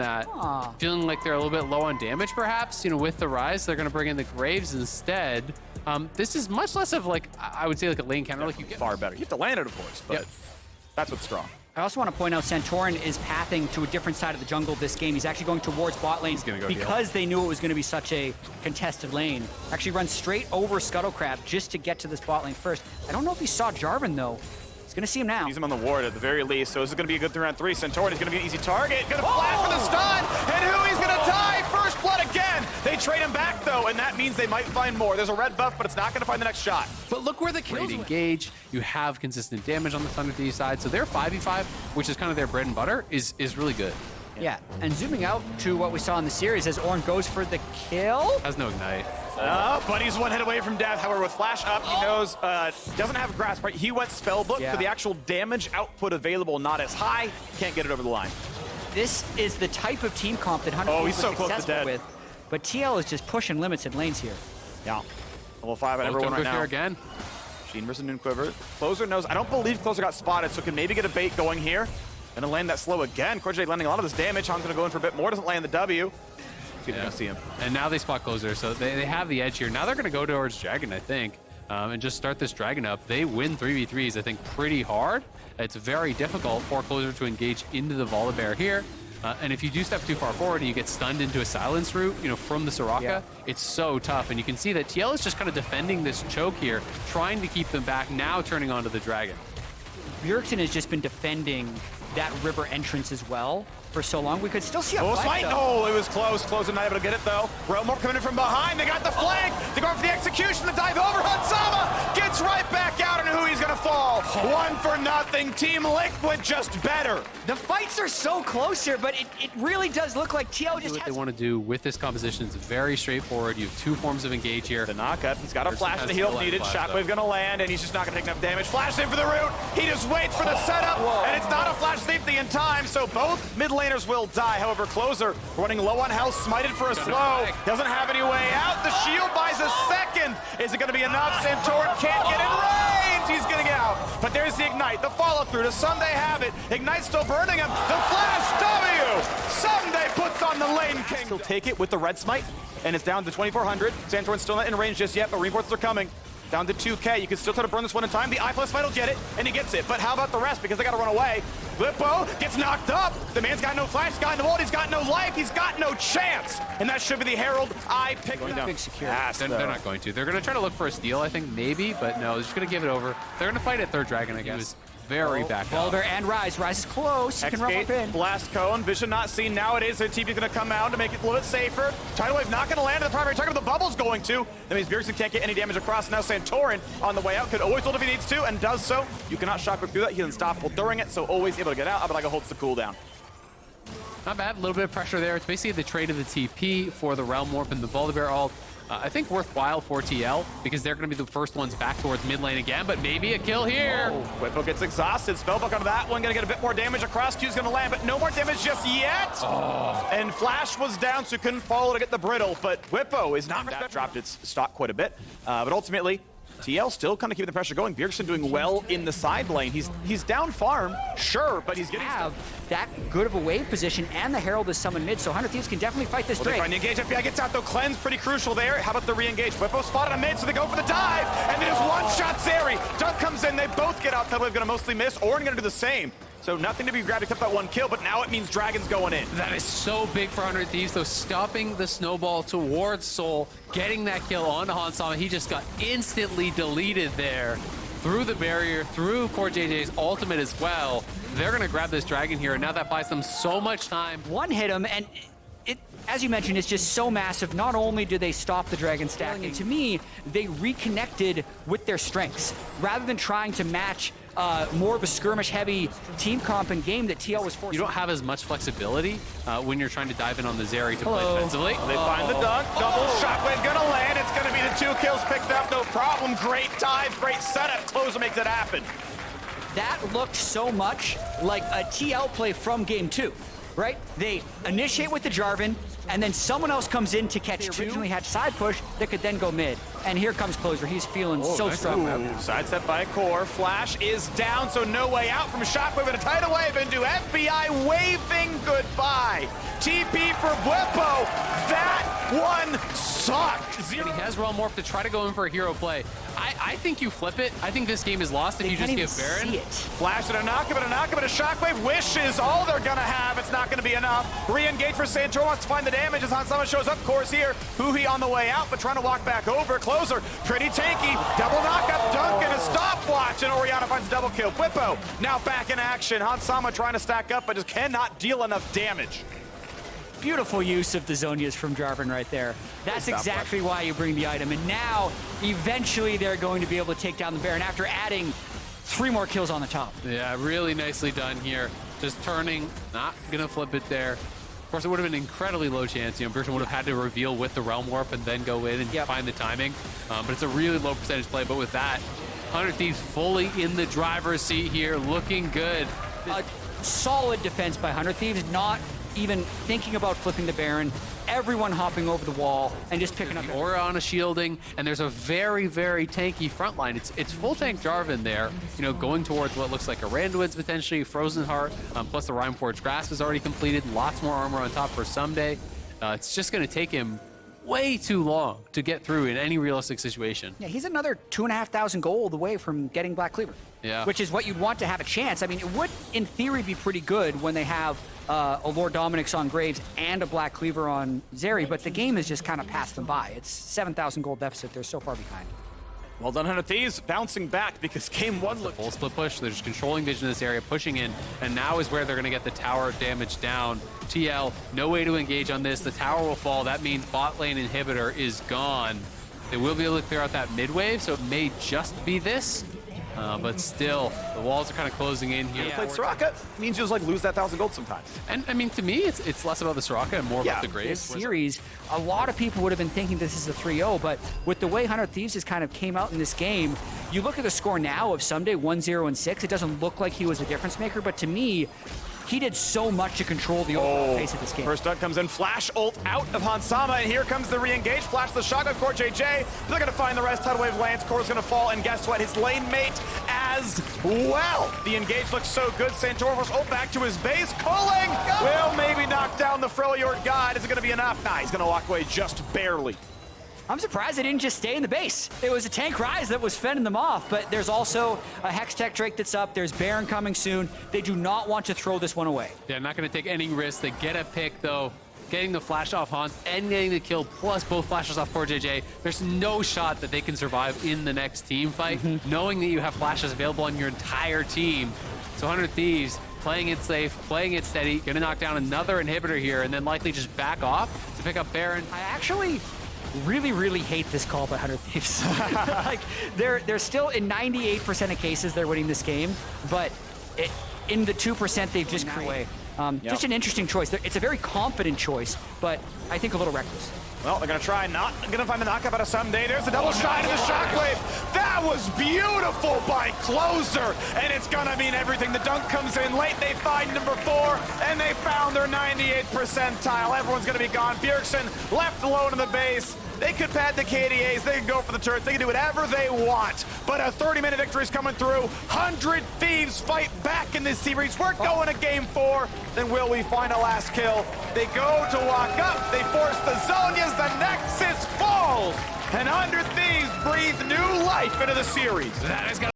that. Feeling like they're a little bit low on damage, perhaps. You know, with the Rise, they're going to bring in the Graves instead. This is much less of like, I would say, like a lane counter. Like you get far better. You have to land it, of course, but that's what's strong. I also want to point out Santorin is pathing to a different side of the jungle this game. He's actually going towards bot lane because they knew it was going to be such a contested lane. Actually runs straight over Scuttlecrab just to get to this bot lane first. I don't know if he saw Jarvan, though. He's going to see him now. He's him on the ward at the very least, so this is going to be a good 3-on-3. Santorin is going to be an easy target. Going to flash for the stun, and who he's going to die? First blood again. They trade him back, though, and that means they might find more. There's a red buff, but it's not going to find the next shot. But look where the kills engage. You have consistent damage on the Thunder Thieves side, so their 5v5, which is kind of their bread and butter, is really good. Yeah, and zooming out to what we saw in the series as Ornn goes for the kill. Has no ignite. But he's one hit away from death. However, with flash up, he knows doesn't have grasp, right? He went spellbook, so the actual damage output available not as high. Can't get it over the line. This is the type of team comp that Hunter he's so close to dead. with. But TL is just pushing limits in lanes here. Yeah. Level 5 on everyone right now. Here again. Sheen versus Noon Quiver. Closer knows. I don't believe Closer got spotted, so can maybe get a bait going here. Gonna land that slow again. Corjay landing a lot of this damage. Han's gonna go in for a bit more. Doesn't land the W. He's gonna see him. And now they spot Closer, so they have the edge here. Now they're gonna go towards Dragon, I think, and just start this Dragon up. They win 3v3s, I think, pretty hard. It's very difficult for Closer to engage into the Volibear here. And if you do step too far forward and you get stunned into a silence route, you know, from the Soraka, it's so tough. And you can see that TL is just kind of defending this choke here, trying to keep them back, now turning onto the Dragon. Bjergsen has just been defending that river entrance as well for so long. We could still see a fight, though. Oh, it was close. Closer not able to get it, though. Realmore coming in from behind. They got the flank. They're going for the execution. The dive over. Hansama gets right back out, and who he's going to fall. 1-0. Team Liquid just better. The fights are so close here, but it really does look like TL just what they want to do with this composition is very straightforward. You have two forms of engage here. The knockup. He's got a flash to heal needed. Shockwave going to land, and he's just not going to take enough damage. Flash in for the root. He just waits for the setup, and it's not a flash safety in time, so both mid laners will die. However, Closer running low on health, smited for a slow. Doesn't have any way out. The shield buys a second. Is it going to be enough? Santorin can't get in range. He's going to get out. But there's the ignite, the follow through. To Sunday have it. Ignite still burning him. The flash W. Sunday puts on the lane king. He'll take it with the red smite, and it's down to 2,400. Santorin's still not in range just yet, but reinforcements are coming. Down to 2K. You can still try to burn this one in time. The I+ fight will get it, and he gets it. But how about the rest? Because they got to run away. Lippo gets knocked up. The man's got no flash. He's got no ult. He's got no life. He's got no chance. And that should be the Herald. I picked down. Big security. They're not going to. They're going to try to look for a steal, I think, maybe. But no, they're just going to give it over. They're going to fight at third Dragon, I guess. Very back up. Volibear and Rise. Rise is close. You can run up in. Blast cone. Vision not seen nowadays. Their TP is going to come out to make it a little bit safer. Tidal Wave not going to land at the primary target, but the bubble's going to. That means Bjergsen can't get any damage across. Now Santorin on the way out could always ult if he needs to, and does so. You cannot shockwave through that. He's unstoppable during it, so always able to get out. Abalaga holds the cooldown. Not bad. A little bit of pressure there. It's basically the trade of the TP for the Realm Warp and the Volibear ult. I think worthwhile for TL because they're going to be the first ones back towards mid lane again, but maybe a kill here. Whippo gets exhausted. Spellbook onto that one. Going to get a bit more damage across. Q's going to land, but no more damage just yet. And Flash was down, so couldn't follow to get the brittle, but Whippo is not dropped its stock quite a bit. But ultimately, TL still kind of keeping the pressure going. Bjergsen doing well in the side lane. He's down farm, sure, but he's getting that good of a wave position, and the Herald is summoned mid, so Hunter Thieves can definitely fight this Drake. They find the engage. FBI gets out though. Cleanse pretty crucial there. How about the re-engage? Whippo spotted on mid, so they go for the dive, and then just one-shot Zeri. Dunk comes in. They both get out. Tidalwave's gonna mostly miss. Ornn gonna do the same. So nothing to be grabbed except that one kill, but now it means Dragon's going in. That is so big for Hunter Thieves, though, stopping the snowball towards Soul, getting that kill onto Hansama. He just got instantly deleted there through the barrier, through CoreJJ's ultimate as well. They're going to grab this Dragon here, and now that buys them so much time. One hit him, and it, as you mentioned, it's just so massive. Not only do they stop the Dragon stacking, and to me, they reconnected with their strengths. Rather than trying to match more of a skirmish-heavy team comp and game that TL was forced. You don't have as much flexibility when you're trying to dive in on the Zeri to play defensively. They find the dunk, double shockwave gonna land. It's gonna be the 2 kills picked up, no problem. Great dive, great setup. Closer makes it happen. That looked so much like a TL play from game 2, right? They initiate with the Jarvan, and then someone else comes in to catch two. Originally had side push that could then go mid. And here comes Closer. He's feeling so strong. Sidestep by Core. Flash is down, so no way out from Shockwave, and a tidal wave into FBI waving goodbye. TP for Bwipo. That one sucked. He has Realm Warp to try to go in for a hero play. I think you flip it. I think this game is lost if you just give Baron. See it. Flash and a knock-up and a knock-up and a Shockwave. Wish is all they're gonna have. It's not gonna be enough. Re-engage for Santor, wants to find the damage as Hansama shows up. Core's here. Huhi on the way out, but trying to walk back over. Closer, pretty tanky. Double knock-up, dunk, and a stopwatch. And Orianna finds a double kill. Bwipo now back in action. Hansama trying to stack up, but just cannot deal enough damage. Beautiful use of the Zhonya's from Jarvan right there. That's exactly why you bring the item. And now, eventually, they're going to be able to take down the Baron after adding 3 more kills on the top. Yeah, really nicely done here. Just turning, not gonna flip it there. Of course, it would have been an incredibly low chance. You know, Bertrand would have had to reveal with the Realm Warp and then go in and find the timing. But it's a really low percentage play. But with that, 100 Thieves fully in the driver's seat here, looking good. A solid defense by 100 Thieves, not even thinking about flipping the Baron. Everyone hopping over the wall and just picking up the Orianna shielding, and there's a very, very tanky front line. It's full tank Jarvan there, you know, going towards what looks like a Randuin's potentially, Frozen Heart, plus the Rhymeforge Grasp is already completed, lots more armor on top for someday. It's just going to take him way too long to get through in any realistic situation. Yeah, he's another 2,500 gold away from getting Black Cleaver. Yeah. Which is what you'd want to have a chance. I mean, it would, in theory, be pretty good when they have a Lord Dominik's on Graves and a Black Cleaver on Zeri, but the game has just kind of passed them by. It's 7,000 gold deficit. They're so far behind. Well done, 100 Thieves, bouncing back because game 1 looked... Full split push. They're just controlling vision in this area, pushing in, and now is where they're going to get the tower damage down. TL, no way to engage on this. The tower will fall. That means bot lane inhibitor is gone. They will be able to clear out that mid wave, so it may just be this. But still, the walls are kind of closing in here. Played Soraka means you just like lose that 1,000 gold sometimes. And I mean, to me, it's less about the Soraka and more about the Graves. This series, a lot of people would have been thinking this is a 3-0, but with the way 100 Thieves has kind of came out in this game, you look at the score now of Someday 1-0 and 6. It doesn't look like he was a difference maker, but to me, he did so much to control the overall pace of this game. First dunk comes in, flash ult out of Hansama, and here comes the re-engage. Flash the shotgun, Core JJ. They're going to find the rest. Tidal Wave lands, Core's going to fall, and guess what? His lane mate as well. The engage looks so good. Santor was ult back to his base. Culling will maybe knock down the Freljord God. Is it going to be enough? Nah, he's going to walk away just barely. I'm surprised they didn't just stay in the base. It was a tank Rise that was fending them off, but there's also a Hextech Drake that's up. There's Baron coming soon. They do not want to throw this one away. They're not going to take any risks. They get a pick, though. Getting the flash off Hans and getting the kill, plus both flashes off Core JJ. There's no shot that they can survive in the next team fight, knowing that you have flashes available on your entire team. So 100 Thieves playing it safe, playing it steady, going to knock down another inhibitor here, and then likely just back off to pick up Baron. I actually really hate this call by 100 Thieves. Like, they're still, in 98% of cases, they're winning this game, but in the 2% they've just created away. Just an interesting choice. It's a very confident choice, but I think a little reckless. Well, they're going to try not going to find the knockup out of Someday. There's a double shot of the Shockwave. That was beautiful by Closer, and it's going to mean everything. The dunk comes in late. They find number 4, and they found their 98th percentile. Everyone's going to be gone. Bjergsen left alone in the base. They could pad the KDAs. They can go for the turrets. They can do whatever they want. But a 30-minute victory is coming through. 100 Thieves fight back in this series. We're going to game 4. Then will we find a last kill? They go to walk up. They force the Zhonya's. The Nexus falls. And 100 Thieves breathe new life into the series. That is